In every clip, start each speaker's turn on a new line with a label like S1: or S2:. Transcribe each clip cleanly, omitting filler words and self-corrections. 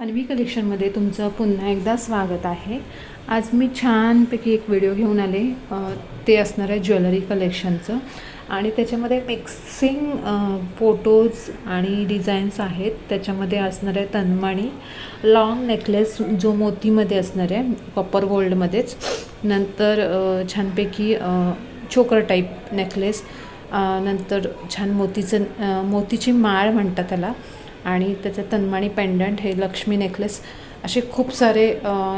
S1: अन्वी कलेक्शनमध्ये तुमचं पुन्हा एकदा स्वागत आहे। आज मी छानपैकी एक व्हिडिओ घेऊन आले, ते असणार आहे ज्वेलरी कलेक्शनचं आणि त्याच्यामध्ये मिक्सिंग फोटोज आणि डिझाईन्स आहेत। त्याच्यामध्ये असणार आहे तन्मणी लॉंग नेकलेस जो मोतीमध्ये असणार आहे, कॉपर गोल्डमध्येच। नंतर छानपैकी चोकर टाईप नेकलेस, नंतर छान मोतीची माळ म्हणतात त्याला, आणि त्याचं तन्मणी पेंडंट, हे लक्ष्मी नेकलेस, असे खूप सारे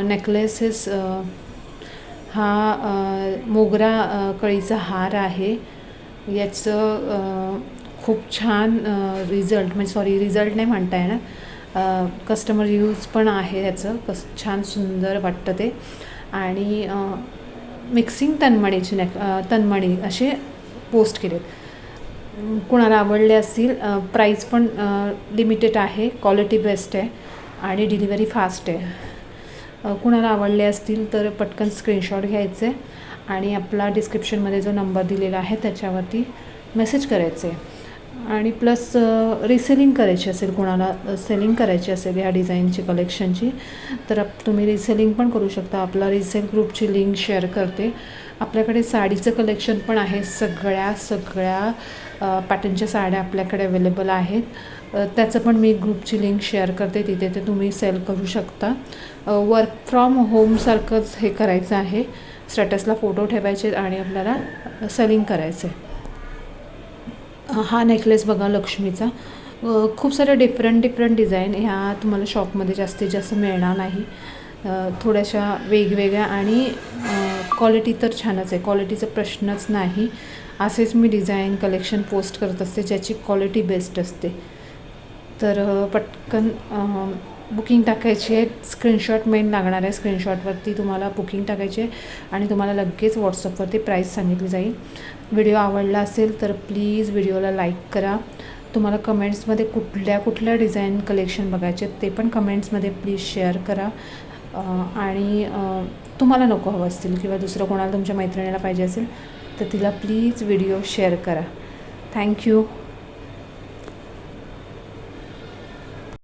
S1: नेकलेसेस। हा मोगरा कळीचा हार आहे। याचं खूप छान रिझल्ट नाही म्हणता येणार, कस्टमर यूज पण आहे याचं, छान सुंदर वाटतं ते। आणि मिक्सिंग तन्मणी असे पोस्ट केलेत। कुणाला आवडले असतील, प्राईस पण लिमिटेड आहे, क्वालिटी बेस्ट आहे आणि डिलिव्हरी फास्ट आहे। कुणाला आवडले असतील तर पटकन स्क्रीनशॉट घ्यायचे आणि आपला डिस्क्रिप्शनमध्ये जो नंबर दिलेला आहे त्याच्यावरती मेसेज करायचे। आणि प्लस रिसेलिंग करायची असेल, कुणाला सेलिंग करायची असेल ह्या डिझाईनची कलेक्शनची, तर तुम्ही रिसेलिंग पण करू शकता। आपला रिसेल ग्रुपची लिंक शेअर करते। आपल्याकडे साडीचं कलेक्शन पण आहे, सगळ्या पॅटर्नच्या साड्या आपल्याकडे अवेलेबल आहेत। त्याचं पण मी ग्रुपची लिंक शेअर करते, तिथे ते तुम्ही सेल करू शकता। वर्क फ्रॉम होमसारखंच हे करायचं आहे, स्टेटसला फोटो ठेवायचे आणि आपल्याला सेलिंग करायचं आहे। हा नेकलेस बघा लक्ष्मीचा, खूप साऱ्या डिफरंट डिझाईन ह्या तुम्हाला शॉपमध्ये जास्तीत जास्त मिळणार नाही, थोड्याशा वेगवेगळ्या, आणि क्वालिटी तर छानच आहे, क्वालिटीचा प्रश्नच नाही। असेच मी डिझाईन कलेक्शन पोस्ट करत असते ज्याची क्वालिटी बेस्ट असते। तर पटकन बुकिंग टाकायची आहे, स्क्रीनशॉट मेन लागणार आहे, स्क्रीनशॉटवरती तुम्हाला बुकिंग टाकायची आहे आणि तुम्हाला लगेच व्हॉट्सअपवरती प्राईस सांगितली जाईल। व्हिडिओ आवडला असेल तर प्लीज व्हिडिओला लाईक करा। तुम्हाला कमेंट्समध्ये कुठल्या डिझाईन कलेक्शन बघायचे ते पण कमेंट्समध्ये प्लीज शेअर करा। आणि तुम्हाला नको हवं असतील किंवा दुसरं कोणाला तुमच्या मैत्रिणीला पाहिजे असेल तर तिला प्लीज व्हिडिओ शेअर करा। थँक्यू।